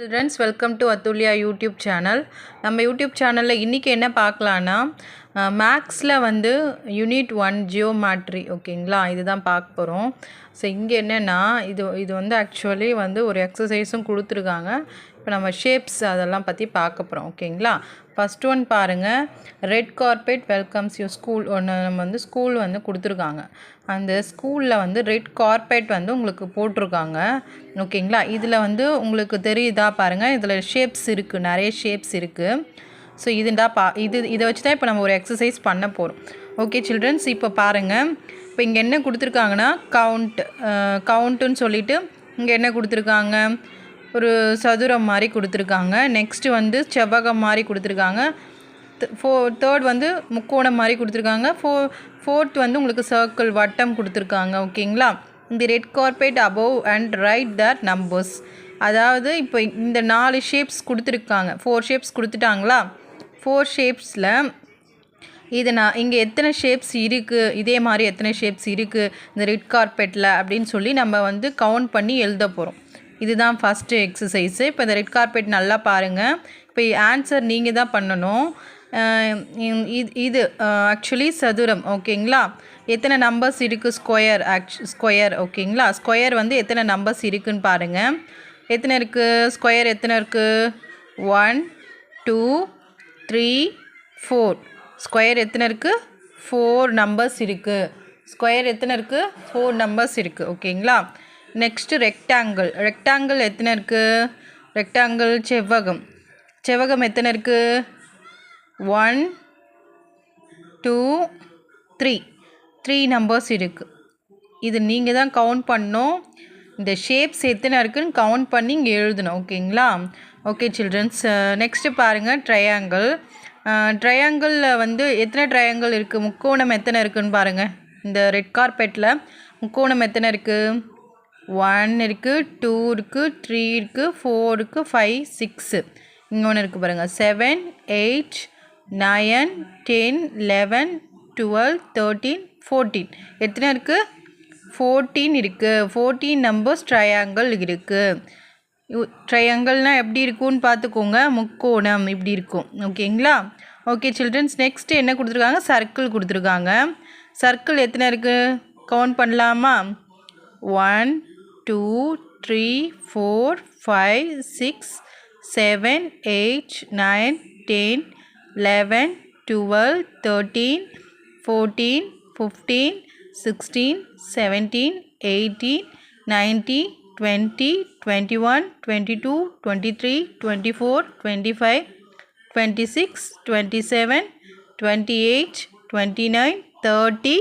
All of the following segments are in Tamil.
Friends, welcome to Atulya YouTube channel. நம்ம யூடியூப் சேனலில் இன்றைக்கி என்ன பார்க்கலான்னா மேக்ஸில் வந்து யூனிட் 1 ஜியோமேட்ரி ஓகேங்களா, இதுதான் பார்க்க போகிறோம். ஸோ இங்கே என்னென்னா இது வந்து ஆக்சுவலி வந்து ஒரு எக்ஸசைஸும் கொடுத்துருக்காங்க. இப்போ நம்ம ஷேப்ஸ் அதெல்லாம் பற்றி பார்க்க போகிறோம் ஓகேங்களா. ஃபஸ்ட் ஒன் பாருங்கள், red carpet welcomes you school. ஒன்று நம்ம வந்து ஸ்கூல் வந்து கொடுத்துருக்காங்க. அந்த ஸ்கூலில் வந்து ரெட் கார்பெட் வந்து உங்களுக்கு போட்டிருக்காங்க ஓகேங்களா. இதில் வந்து உங்களுக்கு தெரியுதா பாருங்கள், இதில் ஷேப்ஸ் இருக்குது, நிறைய ஷேப்ஸ் இருக்குது. ஸோ இதை வச்சு தான் இப்போ நம்ம ஒரு எக்ஸசைஸ் பண்ண போகிறோம். ஓகே சில்ட்ரன்ஸ், இப்போ பாருங்கள், இப்போ இங்கே என்ன கொடுத்துருக்காங்கன்னா கவுண்ட்டுன்னு சொல்லிவிட்டு இங்கே என்ன கொடுத்துருக்காங்க, ஒரு சதுரம் மாதிரி கொடுத்துருக்காங்க. நெக்ஸ்ட்டு வந்து செவ்வகம் மாதிரி கொடுத்துருக்காங்க. தேர்ட் வந்து முக்கோணம் மாதிரி கொடுத்துருக்காங்க. ஃபோர்த் வந்து உங்களுக்கு சர்க்கிள் வட்டம் கொடுத்துருக்காங்க ஓகேங்களா. இந்த red carpet above and right that numbers. அதாவது இப்போ இந்த 4 ஷேப்ஸ் கொடுத்துருக்காங்க, 4 ஷேப்ஸ் கொடுத்துட்டாங்களா. 4 ஷேப்ஸில் இது இங்கே எத்தனை ஷேப்ஸ் இருக்குது, இதே மாதிரி எத்தனை ஷேப்ஸ் இருக்குது இந்த ரெட் கார்பெட்டில் அப்படின்னு சொல்லி நம்ம வந்து கவுண்ட் பண்ணி எழுத போகிறோம். இதுதான் ஃபஸ்ட்டு எக்ஸசைஸு. இப்போ இந்த ரெட் கார்பெட் நல்லா பாருங்கள். இப்போ ஆன்சர் நீங்கள் தான் பண்ணணும். இது ஆக்சுவலி சதுரம் ஓகேங்களா. எத்தனை நம்பர்ஸ் இருக்குது, ஸ்கொயர் ஓகேங்களா. ஸ்கொயர் வந்து எத்தனை நம்பர்ஸ் இருக்குதுன்னு பாருங்கள். எத்தனை இருக்குது ஸ்கொயர், எத்தனை இருக்குது, 1 2 3 4. ஸ்கொயர் எத்தனை இருக்குது, 4 நம்பர்ஸ் இருக்குது. ஸ்கொயர் எத்தனை இருக்குது, 4 நம்பர்ஸ் இருக்குது ஓகேங்களா. நெக்ஸ்ட்டு ரெக்டாங்கிள் எத்தனை இருக்குது, ரெக்டாங்கிள் செவ்வகம் எத்தனை இருக்குது, 1 2 3 நம்பர்ஸ் இருக்குது. இது நீங்கள் தான் கவுண்ட் பண்ணணும். இந்த ஷேப்ஸ் எத்தனை இருக்குதுன்னு கவுண்ட் பண்ணி இங்கே எழுதணும் ஓகேங்களா. ஓகே சில்ட்ரன்ஸ், நெக்ஸ்ட்டு பாருங்கள் ட்ரையாங்கிளில் வந்து எத்தனை ட்ரையாங்கிள் இருக்குது, முக்கோணம் எத்தனை இருக்குதுன்னு பாருங்கள். இந்த ரெட் கார்பெட்டில் முக்கோணம் எத்தனை இருக்குது, 1 இருக்குது, 2 இருக்குது, 3 இருக்குது, 4 இருக்குது, 5 6. இங்கே ஒன்று இருக்குது பாருங்கள், 7 8 9 10 11 12 13 14. எத்தனை இருக்குது, 14 இருக்குது. 14 நம்பர்ஸ் ட்ரையாங்கிள் இருக்குது. ட்ரையாங்கிள்னால் எப்படி இருக்கும்னு பார்த்துக்கோங்க, முக்கோணம் இப்படி இருக்கும் ஓகேங்களா. ஓகே சில்ட்ரன்ஸ், நெக்ஸ்ட்டு என்ன கொடுத்துருக்காங்க, சர்க்கிள் கொடுத்துருக்காங்க. சர்க்கிள் எத்தனை இருக்குது கவுண்ட் பண்ணலாமா, 1 2 3 4 5 6 7 8 9 10 11 12 13 14 15 16 17 18 19 20 21 22 23 24 25 26 27 28 29 30.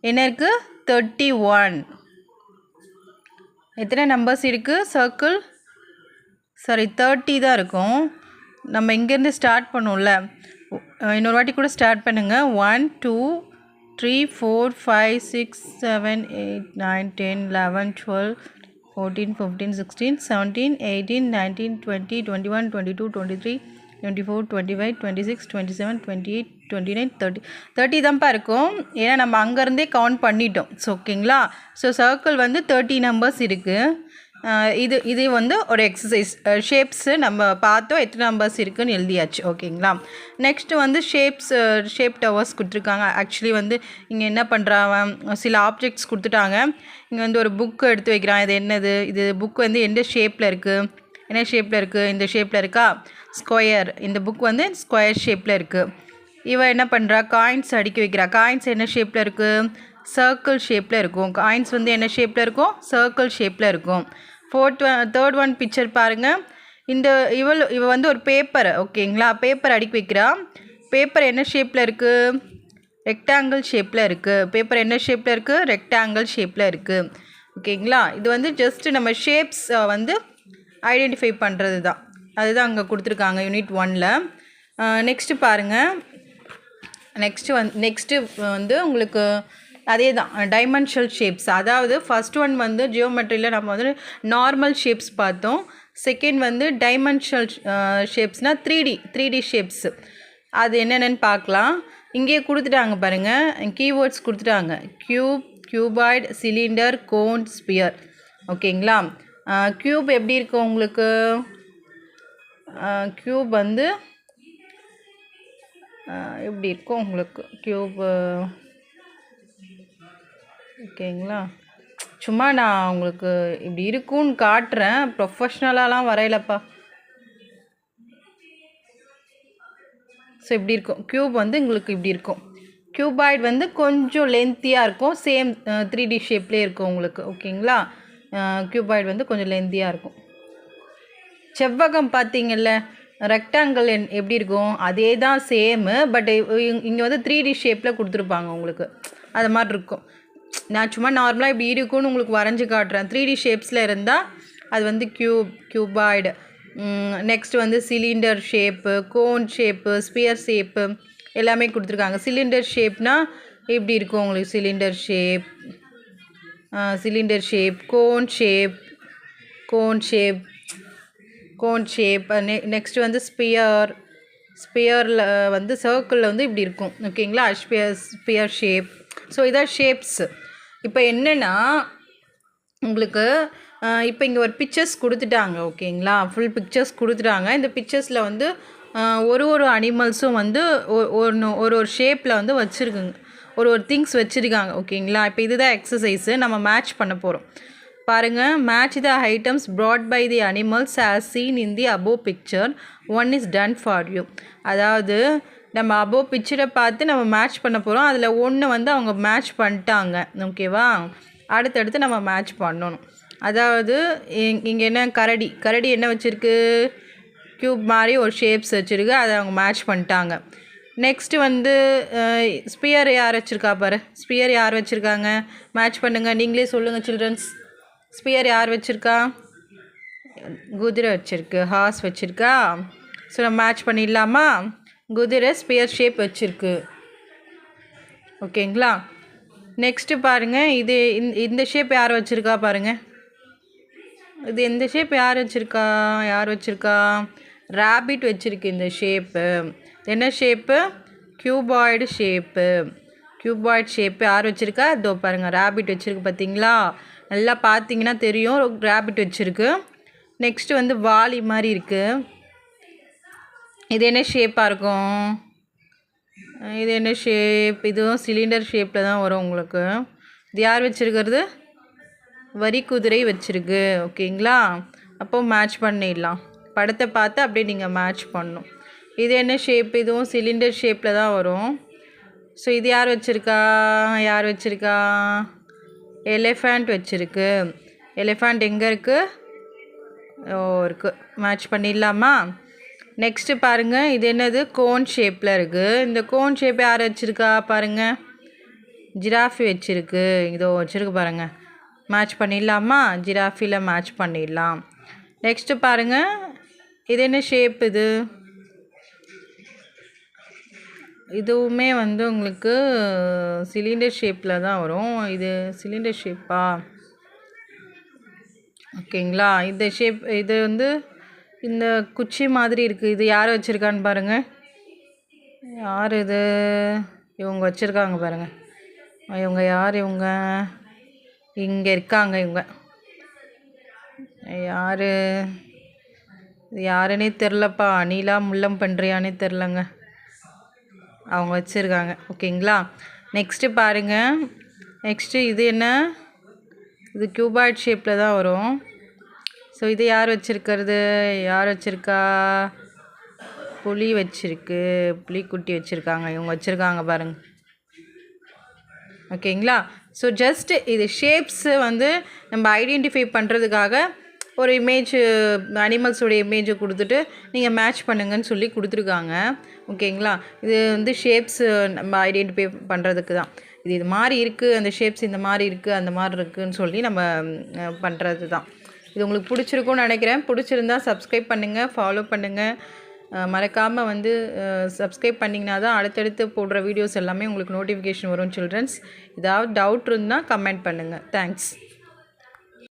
என்ன இருக்குது, 31. எத்தனை நம்பர்ஸ் இருக்குது சர்க்கிள், 30 தான் இருக்கும். நம்ம இங்கேருந்து ஸ்டார்ட் பண்ணுவோம்ல, இன்னொரு வாட்டி கூட ஸ்டார்ட் பண்ணுங்கள். 1 2 3 4 5 6 7 8 9 10 11 12 14 15 16 17 18 19 20 21 22 23 24 25 26 27 28 29 30 தான்ப்பா இருக்கும். ஏன்னா நம்ம அங்கேருந்தே கவுண்ட் பண்ணிட்டோம். ஸோ ஓகேங்களா. ஸோ சர்க்கிள் வந்து 30 நம்பர்ஸ் இருக்குது. இது வந்து ஒரு எக்ஸசைஸ். ஷேப்ஸு நம்ம பார்த்தோம், எத்தனை நம்பர்ஸ் இருக்குதுன்னு எழுதியாச்சு ஓகேங்களா. நெக்ஸ்ட்டு வந்து ஷேப் டவர்ஸ் கொடுத்துருக்காங்க. ஆக்சுவலி வந்து இங்கே என்ன பண்ணுறாங்க, சில ஆப்ஜெக்ட்ஸ் கொடுத்துட்டாங்க. இங்கே வந்து ஒரு புக்கு எடுத்து வைக்கிறான். இது என்னது, இது புக் வந்து எந்த ஷேப்பில் இருக்குது, என்ன ஷேப்பில் இருக்குது, இந்த ஷேப்பில் இருக்கா, ஸ்கொயர். இந்த புக் வந்து ஸ்கொயர் ஷேப்பில் இருக்குது. இவன் என்ன பண்ணுறா, காயின்ஸ் அடுக்கி வைக்கிறா. காயின்ஸ் என்ன ஷேப்பில் இருக்குது, சர்க்கிள் ஷேப்பில் இருக்கும். காயின்ஸ் வந்து என்ன ஷேப்பில் இருக்கும், சர்க்கிள் ஷேப்பில் இருக்கும். தேர்ட் ஒன் பிக்சர் பாருங்கள். இவ வந்து ஒரு பேப்பர் ஓகேங்களா, பேப்பர் அடுக்கி வைக்கிறா. பேப்பர் என்ன ஷேப்பில் இருக்குது, ரெக்டாங்கிள் ஷேப்பில் இருக்குது. பேப்பர் என்ன ஷேப்பில் இருக்குது, ரெக்டாங்கிள் ஷேப்பில் இருக்குது ஓகேங்களா. இது வந்து ஜஸ்ட்டு நம்ம ஷேப்ஸ் வந்து ஐடென்டிஃபை பண்ணுறது தான், அதுதான் அங்கே கொடுத்துருக்காங்க யூனிட் 1ல். நெக்ஸ்ட்டு பாருங்கள், நெக்ஸ்ட்டு வந்து உங்களுக்கு அதே தான் டைமென்ஷனல் ஷேப்ஸ். அதாவது ஃபஸ்ட் ஒன் வந்து ஜியோமெட்ரியில் நம்ம வந்து நார்மல் ஷேப்ஸ் பார்த்தோம். செகண்ட் வந்து டைமென்ஷனல் ஷேப்ஸ்னால் 3D ஷேப்ஸு. அது என்னென்னு பார்க்கலாம். இங்கே கொடுத்துட்டாங்க பாருங்கள், கீவேர்ட்ஸ் கொடுத்துட்டாங்க. கியூபாய்டு, சிலிண்டர், கோன், ஸ்பியர் ஓகேங்களா. க்யூப் எப்படி இருக்கும் உங்களுக்கு, க்யூப் வந்து எப்படி இருக்கும் உங்களுக்கு க்யூப்பு ஓகேங்களா. சும்மா நான் உங்களுக்கு இப்படி இருக்கும்னு காட்டுறேன், ப்ரொஃபஷ்னலாலாம் வரையலப்பா. ஸோ இப்படி இருக்கும் க்யூப் வந்து உங்களுக்கு இப்படி இருக்கும். க்யூபாய்டு வந்து கொஞ்சம் லென்த்தியாக இருக்கும், சேம் 3D ஷேப்லேயே இருக்கும் உங்களுக்கு. ஓகேங்களா. க்யூபாய்டு வந்து கொஞ்சம் லென்த்தியாக இருக்கும். செவ்வகம் பார்த்தீங்கல்ல, ரெக்டாங்கிள் எப்படி இருக்கும் அதே தான் சேமு, பட் இங்கே வந்து 3D ஷேப்பில் கொடுத்துருப்பாங்க உங்களுக்கு. அது மாதிரி இருக்கும். நான் சும்மா நார்மலாக இப்படி இருக்கும்னு உங்களுக்கு வரைஞ்சி காட்டுறேன். 3D ஷேப்ஸில் இருந்தால் அது வந்து க்யூபாய்டு. நெக்ஸ்ட் வந்து cylinder shape, cone shape, sphere shape எல்லாமே கொடுத்துருக்காங்க. சிலிண்டர் ஷேப்னால் எப்படி இருக்கும் உங்களுக்கு cylinder shape, cone shape. Next வந்து ஸ்பியரில் வந்து சர்க்கிளில் வந்து இப்படி இருக்கும். ஓகேங்களா. Sphere shape. ஸோ இதான் ஷேப்ஸு. இப்போ என்னென்னா உங்களுக்கு இப்போ இங்கே ஒரு பிக்சர்ஸ் கொடுத்துட்டாங்க. ஓகேங்களா. ஃபுல் பிக்சர்ஸ் கொடுத்துட்டாங்க. இந்த பிக்சர்ஸில் வந்து ஒரு அனிமல்ஸும் வந்து ஒரு ஷேப்பில் வந்து வச்சுருக்குங்க, ஒரு திங்ஸ் வச்சுருக்காங்க. ஓகேங்களா. இப்போ இதுதான் எக்ஸசைஸு, நம்ம மேட்ச் பண்ண போகிறோம். பாருங்கள். Match the items brought by the animals as seen in the above picture. One is done for you. அதாவது நம்ம அபோவ் பிக்சரை பார்த்து நம்ம மேட்ச் பண்ண போகிறோம். அதில் ஒன்று வந்து அவங்க மேட்ச் பண்ணிட்டாங்க. ஓகேவா. அடுத்தடுத்து நம்ம மேட்ச் பண்ணணும். அதாவது இங்கே என்ன கரடி என்ன வச்சுருக்கு, க்யூப் மாதிரி ஒரு ஷேப்ஸ் வச்சுருக்கு, அதை அவங்க மேட்ச் பண்ணிட்டாங்க. நெக்ஸ்ட்டு வந்து ஸ்பியர் யார் வச்சுருக்கா பாரு, ஸ்பியர் யார் வச்சுருக்காங்க மேட்ச் பண்ணுங்கள், நீங்களே சொல்லுங்கள் சில்ட்ரன்ஸ். ஸ்பியர் யார் வச்சுருக்கா, குதிரை வச்சுருக்கு, ஹார்ஸ் வச்சுருக்கா. ஸோ நம்ம மேட்ச் பண்ணிடலாமா. குதிரை ஸ்பியர் ஷேப் வச்சுருக்கு. ஓகேங்களா. நெக்ஸ்ட்டு பாருங்கள், இது இந்த ஷேப் யார் வச்சுருக்கா பாருங்கள். இது இந்த ஷேப் யார் வச்சுருக்கா ரேபிட் வச்சுருக்கு. இந்த ஷேப்பு என்ன ஷேப்பு, க்யூபாய்டு ஷேப்பு யார் வச்சுருக்கா, இதோ பாருங்கள் ரேபிட் வச்சுருக்கு. பார்த்தீங்களா, நல்லா பார்த்தீங்கன்னா தெரியும் ரேபிட் வச்சுருக்கு. நெக்ஸ்ட்டு வந்து வாலி மாதிரி இருக்குது. இது என்ன ஷேப்பாக இருக்கும், இது என்ன ஷேப், இதுவும் சிலிண்டர் ஷேப்பில் தான் வரும் உங்களுக்கு. இது யார் வச்சுருக்கிறது, வரி குதிரை வச்சுருக்கு. ஓகேங்களா. அப்போது மேட்ச் பண்ணிடலாம். படத்தை பார்த்து அப்படியே நீங்கள் மேட்ச் பண்ணணும். இது என்ன ஷேப், இதுவும் சிலிண்டர் ஷேப்பில் தான் வரும். ஸோ இது யார் வச்சுருக்கா எலிஃபண்ட் வச்சுருக்கு. எலிஃபண்ட் எங்கே இருக்குது, இருக்குது. மேட்ச் பண்ணிடலாமா. நெக்ஸ்ட்டு பாருங்கள், இது என்னது கோன் ஷேப்பில் இருக்குது. இந்த கோன் ஷேப் யார் வச்சுருக்கா பாருங்கள், ஜிராஃபி வச்சுருக்கு. இதோ வச்சுருக்கு பாருங்கள். மேட்ச் பண்ணிடலாமா, ஜிராஃபியில் மேட்ச் பண்ணிடலாம். நெக்ஸ்ட்டு பாருங்கள், இது என்ன ஷேப், இதுவுமே வந்து உங்களுக்கு சிலிண்டர் ஷேப்பில் தான் வரும். இது சிலிண்டர் ஷேப்பா, ஓகேங்களா. இந்த ஷேப் இது வந்து இந்த குச்சி மாதிரி இருக்குது. இது யார் வச்சுருக்கான்னு பாருங்கள், யார் இது, இவங்க வச்சுருக்காங்க பாருங்கள். இவங்க யார், இவங்க இங்கே இருக்காங்க. இவங்க யாருன்னே தெரிலப்பா, அணிலா முள்ளம் பண்ணுறியானே தெரிலங்க, அவங்க வச்சுருக்காங்க. ஓகேங்களா. நெக்ஸ்ட்டு பாருங்கள். நெக்ஸ்ட்டு இது என்ன, இது க்யூபாய்ட் ஷேப்பில் தான் வரும். ஸோ இது யார் வச்சுருக்கா, புலி வச்சுருக்கு, புலிக்குட்டி வச்சுருக்காங்க. இவங்க வச்சுருக்காங்க பாருங்கள். ஓகேங்களா. ஸோ ஜஸ்ட்டு இது ஷேப்ஸு வந்து நம்ம ஐடென்டிஃபை பண்ணுறதுக்காக ஒரு அனிமல்ஸோடைய இமேஜை கொடுத்துட்டு நீங்கள் மேட்ச் பண்ணுங்கன்னு சொல்லி கொடுத்துருக்காங்க. ஓகேங்களா. இது வந்து ஷேப்ஸு நம்ம ஐடென்டிஃபை பண்ணுறதுக்கு தான். இது மாதிரி இருக்குது, அந்த ஷேப்ஸ் இந்த மாதிரி இருக்குது, அந்த மாதிரி இருக்குதுன்னு சொல்லி நம்ம பண்ணுறது தான். இது உங்களுக்கு பிடிச்சிருக்கும்னு நினைக்கிறேன். பிடிச்சிருந்தா சப்ஸ்கிரைப் பண்ணுங்கள், ஃபாலோ பண்ணுங்கள். மறக்காமல் வந்து சப்ஸ்கிரைப் பண்ணிங்கன்னா தான் அடுத்தடுத்து போடுற வீடியோஸ் எல்லாமே உங்களுக்கு நோட்டிஃபிகேஷன் வரும் சில்ட்ரன்ஸ். ஏதாவது டவுட் இருந்தால் கமெண்ட் பண்ணுங்கள். தேங்க்ஸ்.